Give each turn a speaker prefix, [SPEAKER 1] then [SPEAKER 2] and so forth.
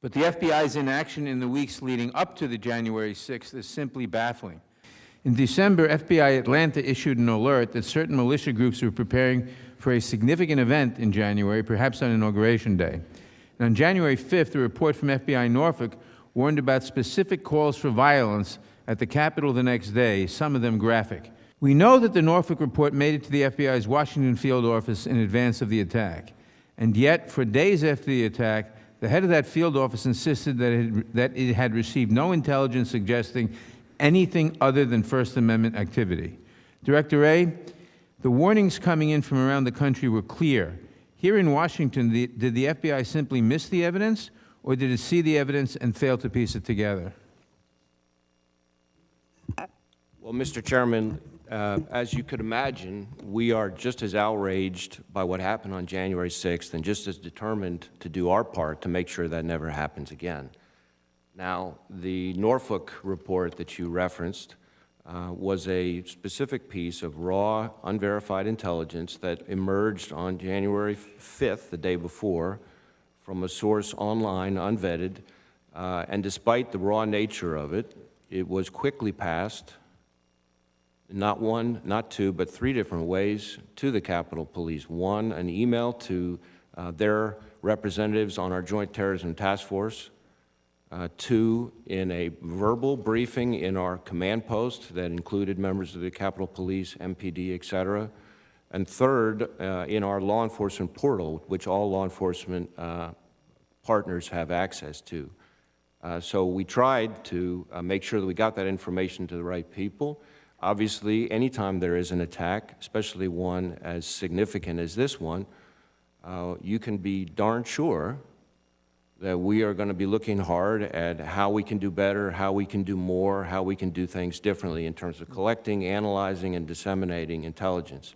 [SPEAKER 1] But the FBI's inaction in the weeks leading up to the January 6th is simply baffling. In December, FBI Atlanta issued an alert that certain militia groups were preparing for a significant event in January, perhaps on Inauguration Day. And on January 5th, a report from FBI Norfolk warned about specific calls for violence at the Capitol the next day, some of them graphic. We know that the Norfolk report made it to the FBI's Washington field office in advance of the attack. And yet, for days after the attack, the head of that field office insisted that it had received no intelligence suggesting anything other than First Amendment activity. Director Wray, the warnings coming in from around the country were clear. Here in Washington, did the FBI simply miss the evidence, or did it see the evidence and fail to piece it together?
[SPEAKER 2] Well, Mr. Chairman, as you could imagine, we are just as outraged by what happened on January 6th and just as determined to do our part to make sure that never happens again. Now, the Norfolk report that you referenced was a specific piece of raw, unverified intelligence that emerged on January 5th, the day before, from a source online, unvetted, and despite the raw nature of it, it was quickly passed, not one, not two, but three different ways to the Capitol Police. One, an email to their representatives on our Joint Terrorism Task Force. Two, in a verbal briefing in our command post that included members of the Capitol Police, MPD, et cetera. And third, in our law enforcement portal, which all law enforcement partners have access to. So we tried to make sure that we got that information to the right people. Obviously, anytime there is an attack, especially one as significant as this one, you can be darn sure that we are going to be looking hard at how we can do better, how we can do more, how we can do things differently in terms of collecting, analyzing, and disseminating intelligence.